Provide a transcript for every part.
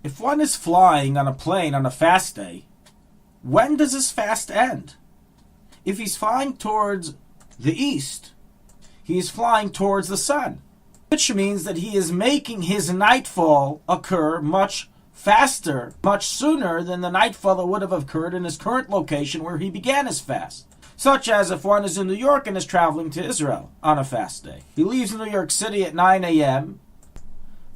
If one is flying on a plane on a fast day, when does his fast end? If he's flying towards the east, he is flying towards the sun, which means that he is making his nightfall occur much faster, much sooner than the nightfall that would have occurred in his current location where he began his fast. Such as if one is in New York and is traveling to Israel on a fast day. He leaves New York City at 9 a.m.,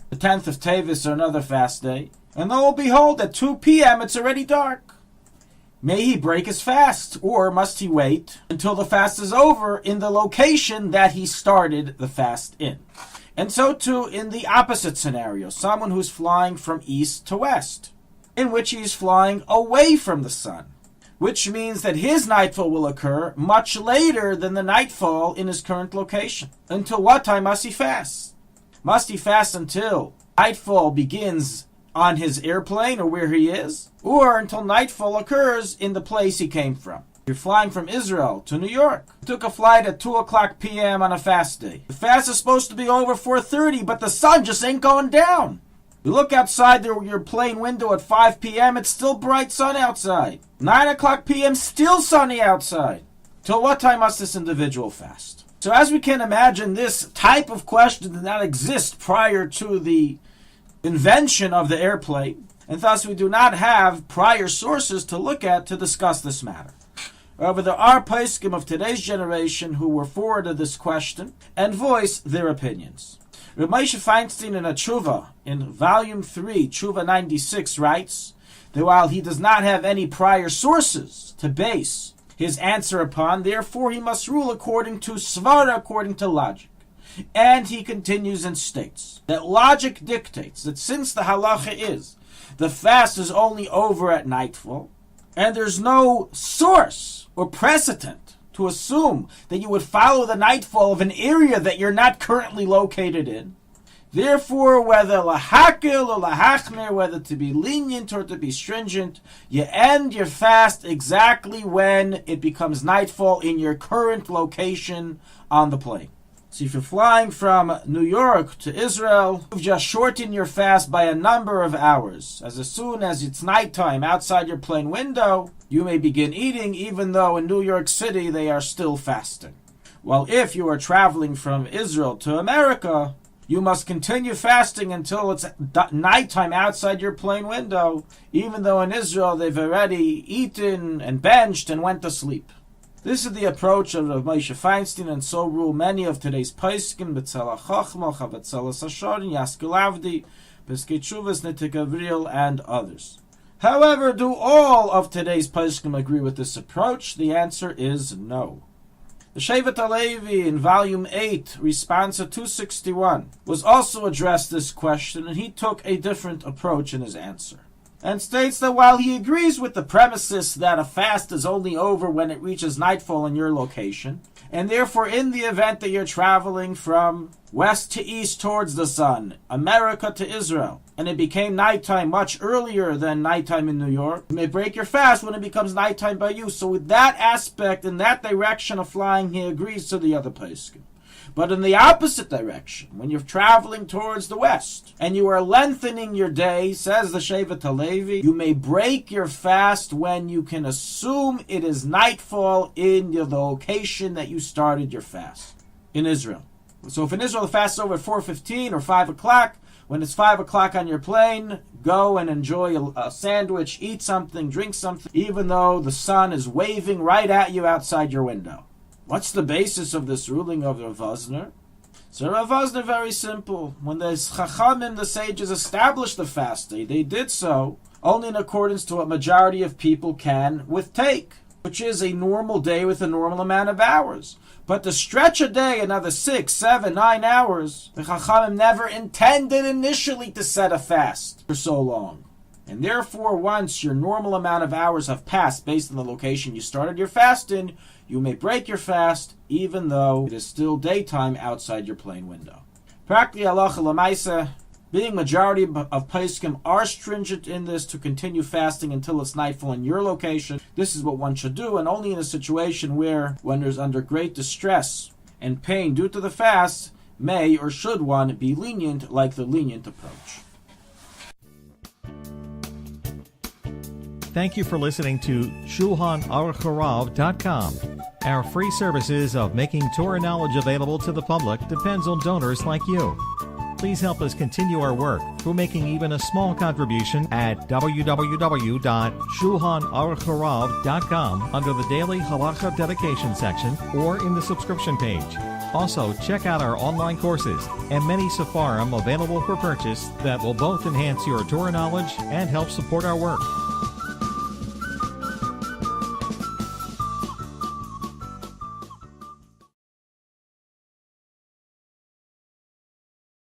the 10th of Tevis or another fast day, and lo and behold, at 2 p.m. it's already dark. May he break his fast, or must he wait until the fast is over in the location that he started the fast in? And so too in the opposite scenario, someone who's flying from east to west, in which he is flying away from the sun, which means that his nightfall will occur much later than the nightfall in his current location. Until what time must he fast? Must he fast until nightfall begins on his airplane or where he is, or until nightfall occurs in the place he came from? You're flying from Israel to New York. You took a flight at 2 o'clock p.m. on a fast day. The fast is supposed to be over 4:30, but the sun just ain't going down. You look outside your plane window at 5 p.m., it's still bright sun outside. 9 o'clock p.m., still sunny outside. Till what time must this individual fast? So as we can imagine, this type of question did not exist prior to the invention of the airplane, and thus we do not have prior sources to look at to discuss this matter. However, there are poskim of today's generation who were forwarded this question and voice their opinions. Reb Moshe Feinstein in a tshuva, in volume 3, tshuva 96, writes that while he does not have any prior sources to base his answer upon, therefore he must rule according to svara, according to logic. And he continues and states that logic dictates that since the halacha is the fast is only over at nightfall, and there's no source or precedent to assume that you would follow the nightfall of an area that you're not currently located in, therefore, whether lahakil or lahachmer, whether to be lenient or to be stringent, you end your fast exactly when it becomes nightfall in your current location on the plane. So if you're flying from New York to Israel, you've just shortened your fast by a number of hours. As soon as it's nighttime outside your plane window, you may begin eating, even though in New York City they are still fasting. While if you are traveling from Israel to America, you must continue fasting until it's nighttime outside your plane window, even though in Israel they've already eaten and benched and went to sleep. This is the approach of Reb Moshe Feinstein, and so rule many of today's poskim, B'tzela Chochma, Chavatzelas Hashorin, Yaskil Avdi, Peskei Tshuvas, Nitei Gavriel, and others. However, do all of today's poskim agree with this approach? The answer is no. The Shevet HaLevi in volume 8, responsa 261, was also addressed this question, and he took a different approach in his answer, and states that while he agrees with the premises that a fast is only over when it reaches nightfall in your location, and therefore in the event that you're traveling from west to east towards the sun, America to Israel, and it became nighttime much earlier than nighttime in New York, you may break your fast when it becomes nighttime by you. So with that aspect, in that direction of flying, he agrees to the other poskim. But in the opposite direction, when you're traveling towards the west, and you are lengthening your day, says the Shevet HaLevi, you may break your fast when you can assume it is nightfall in the location that you started your fast, in Israel. So if in Israel the fast is over at 4:15 or 5 o'clock, when it's 5 o'clock on your plane, go and enjoy a sandwich, eat something, drink something, even though the sun is waving right at you outside your window. What's the basis of this ruling of Rav Vosner? So Rav Vosner, very simple. When the Chachamim, the sages, established the fast day, they did so only in accordance to what majority of people can withtake, which is a normal day with a normal amount of hours. But to stretch a day another 6, 7, 9 hours, the Chachamim never intended initially to set a fast for so long. And therefore, once your normal amount of hours have passed based on the location you started your fast in, you may break your fast even though it is still daytime outside your plane window. Practically, halacha l'maaseh, being majority of poskim are stringent in this to continue fasting until it's nightfall in your location. This is what one should do, and only in a situation where one is under great distress and pain due to the fast, may or should one be lenient like the lenient approach. Thank you for listening to Shulchanaruchharav.com. Our free services of making Torah knowledge available to the public depends on donors like you. Please help us continue our work through making even a small contribution at www.shulchanaruchharav.com under the Daily Halacha Dedication section or in the subscription page. Also, check out our online courses and many sefarim available for purchase that will both enhance your Torah knowledge and help support our work.